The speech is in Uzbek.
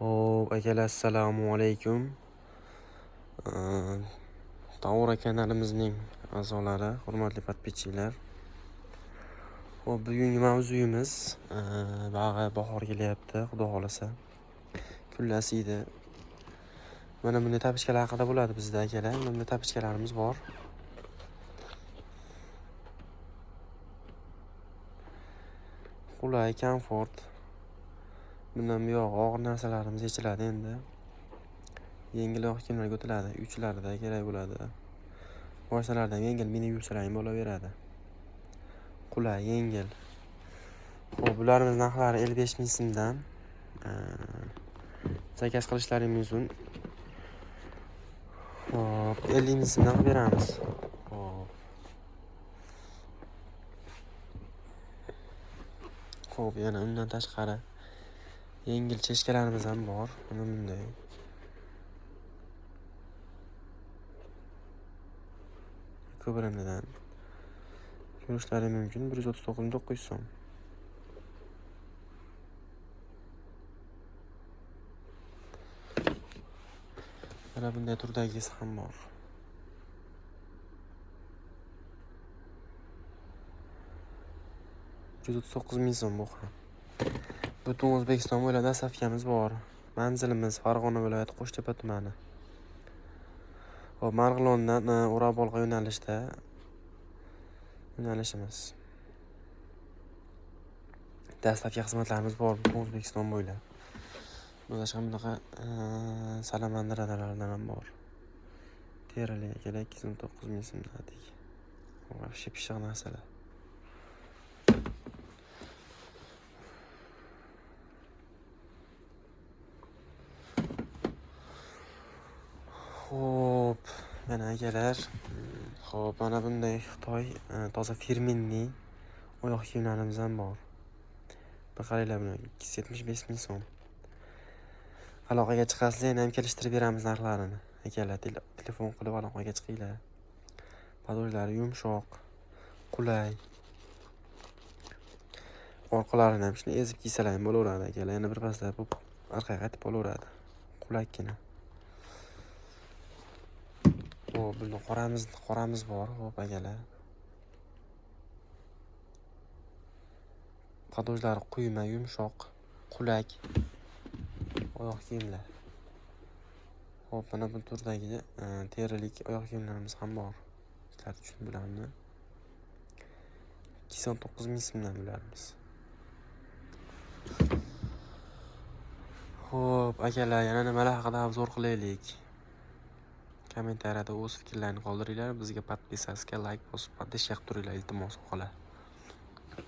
Hop, akalar, assalomu alaykum. Tavra kanalimizning a'zolari, hurmatli podpischilar. Hop, bugungi mavzuyimiz bahor kelyapti, xudo xolasa. Kunlar edi. Mana bunday tapichkalar haqida bo'ladi bizda, akalar. Mana bunday tapichkalarimiz bor. Qulay, komfort. Bundan buyoq og'ir narsalarimiz yechiladi endi. Yengilroq kiyimlarga o'tiladi, uchlarda kerak bo'ladi. Boshlardan yengil mini yubsalar bo'laveradi. Qulay, yengil. Xo'p, bularimiz narxlari 55 ming so'mdan. Zakaz qilishlaringiz mumkin. Xo'p, 50 ming so'mdan qilib beramiz. Xo'p, yana undan tashqari yengil cheshkalarimiz ham bor. Mana bunday. Ko'brandadan ko'rishlari mumkin. 139.900 so'm. Mana bunday turdagisi ham bor. $139.000 so'm bu ham. Butun O'zbekiston bo'ylab dastavkamiz bor. Manzilimiz Farg'ona viloyati Qo'shtepa tumani. Hop, Marg'ilondan O'rabolga yo'nalishimiz. Dastavka xizmatlarimiz bor butun O'zbekiston bo'ylab. Boshqa bunaqa salamandiralardan ham bor. Terili kerak 209.000 so'mdan atik. Вообще pishiq narsalar. Xo'p, mana akalar. Xo'p, mana bunday Xitoy toza firmenli oyoq kiyimlarimiz ham bor. Bir qaranglar buni 275 ming so'm. Aloqaga chiqasizlar, ham kelishtirib beramiz narxlarini. Akalar, telefon qilib aloqaga chiqinglar. Podolari yumshoq, qulay. Orqalarini ham shuni ezib kiysalar ham bo'laveradi, akalar. Yana bir pasda bu orqaga qaytib olaveradi. Qulakkina. Xo'p, buni qoramiz bor, xo'p akalar. Podolari quyma, yumshoq, qulak. Oyoq kiyimlar. Xo'p, mana bu turdagi terilik oyoq kiyimlarimiz ham bor. Sizlar uchun bularni 209 ming so'mdan bularimiz. Xo'p, akalar, yana nimalar haqida obzor qilaylik? Kommentariyada o'z fikrlaringizni qoldiringlar. Bizga podpisaska, like bosib, podpiska qilib turinglar, iltimos, xolos.